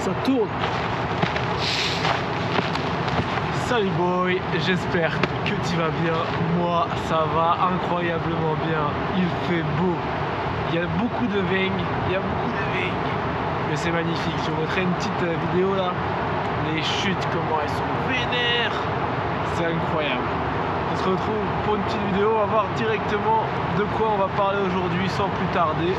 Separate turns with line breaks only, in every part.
Ça tourne. Salut boy, j'espère que tu vas bien. Moi, ça va incroyablement bien. Il fait beau. Il y a beaucoup de vagues. Mais c'est magnifique. Je vous montrerai une petite vidéo là. Les chutes, comment elles sont vénères. C'est incroyable. On se retrouve pour une petite vidéo. On va voir directement de quoi on va parler aujourd'hui sans plus tarder.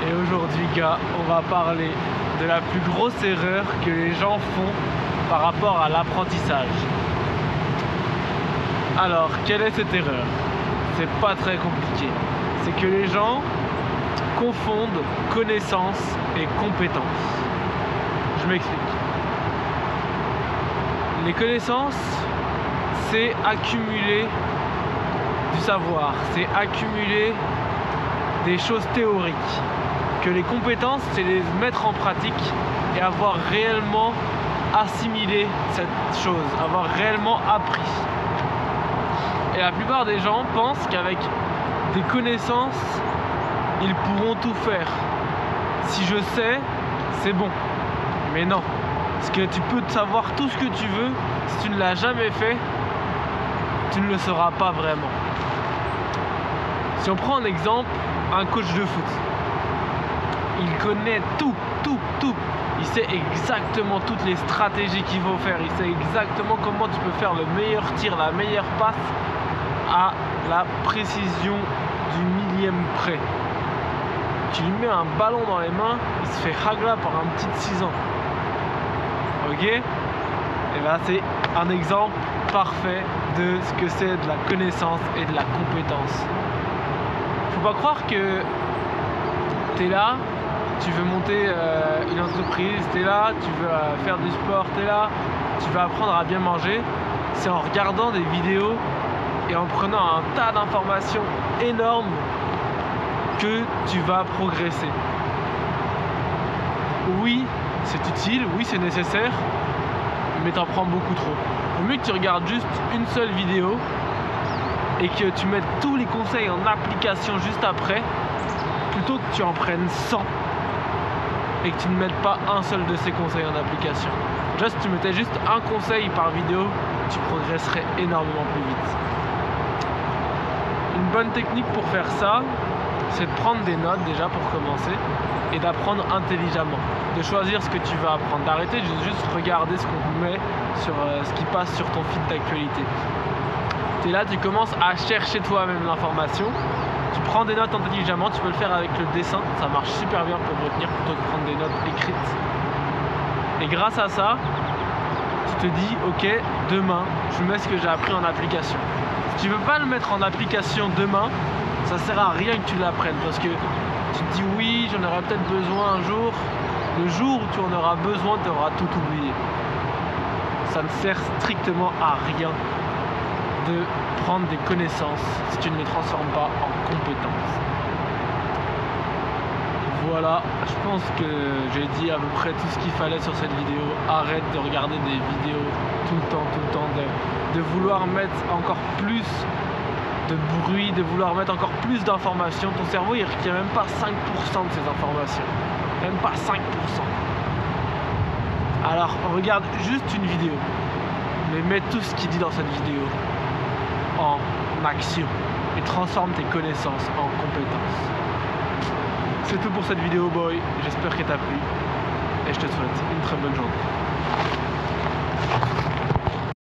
Et aujourd'hui, gars, on va parler de la plus grosse erreur que les gens font par rapport à l'apprentissage. Alors, quelle est cette erreur? C'est pas très compliqué. C'est que les gens confondent connaissance et compétence. Je m'explique. Les connaissances, c'est accumuler du savoir, c'est accumuler des choses théoriques. Que les compétences, c'est les mettre en pratique et avoir réellement assimilé cette chose, avoir réellement appris. Et la plupart des gens pensent qu'avec des connaissances, ils pourront tout faire. Si je sais, c'est bon. Mais non. Parce que tu peux savoir tout ce que tu veux, si tu ne l'as jamais fait, tu ne le sauras pas vraiment. Si on prend un exemple, un coach de foot. Il connaît tout. Il sait exactement toutes les stratégies qu'il faut faire. Il sait exactement comment tu peux faire le meilleur tir, la meilleure passe à la précision du millième près. Tu lui mets un ballon dans les mains, il se fait hagla par un petit de 6 ans. Ok? Et bien c'est un exemple parfait de ce que c'est de la connaissance et de la compétence. Faut pas croire que tu es là, tu veux monter une entreprise, tu es là, tu veux faire du sport, tu es là, tu veux apprendre à bien manger. C'est en regardant des vidéos et en prenant un tas d'informations énormes que tu vas progresser. Oui, c'est utile, oui, c'est nécessaire, mais t'en prends beaucoup trop. Il vaut mieux que tu regardes juste une seule vidéo et que tu mettes tous les conseils en application juste après, plutôt que tu en prennes 100 et que tu ne mettes pas un seul de ces conseils en application. Déjà, si tu mettais juste un conseil par vidéo, tu progresserais énormément plus vite. Une bonne technique pour faire ça, c'est de prendre des notes déjà pour commencer et d'apprendre intelligemment, de choisir ce que tu vas apprendre, d'arrêter de juste regarder ce qu'on met sur ce qui passe sur ton feed d'actualité. Tu es là, tu commences à chercher toi-même l'information, tu prends des notes intelligemment, tu peux le faire avec le dessin, ça marche super bien pour retenir plutôt que prendre des notes écrites. Et grâce à ça, tu te dis ok, demain je mets ce que j'ai appris en application. Si tu veux pas le mettre en application demain, ça sert à rien que tu l'apprennes parce que tu te dis oui, j'en aurai peut-être besoin un jour. Le jour où tu en auras besoin, tu auras tout oublié. Ça ne sert strictement à rien de prendre des connaissances si tu ne les transformes pas en compétences. Voilà, je pense que j'ai dit à peu près tout ce qu'il fallait sur cette vidéo. Arrête de regarder des vidéos tout le temps, de vouloir mettre encore plus de bruit, de vouloir mettre encore plus d'informations. Ton cerveau il retient même pas 5% de ces informations. Même pas 5%. Alors regarde juste une vidéo, mais mets tout ce qu'il dit dans cette vidéo en action et transforme tes connaissances en compétences. C'est tout pour cette vidéo boy, j'espère qu'elle t'a plu et je te souhaite une très bonne journée.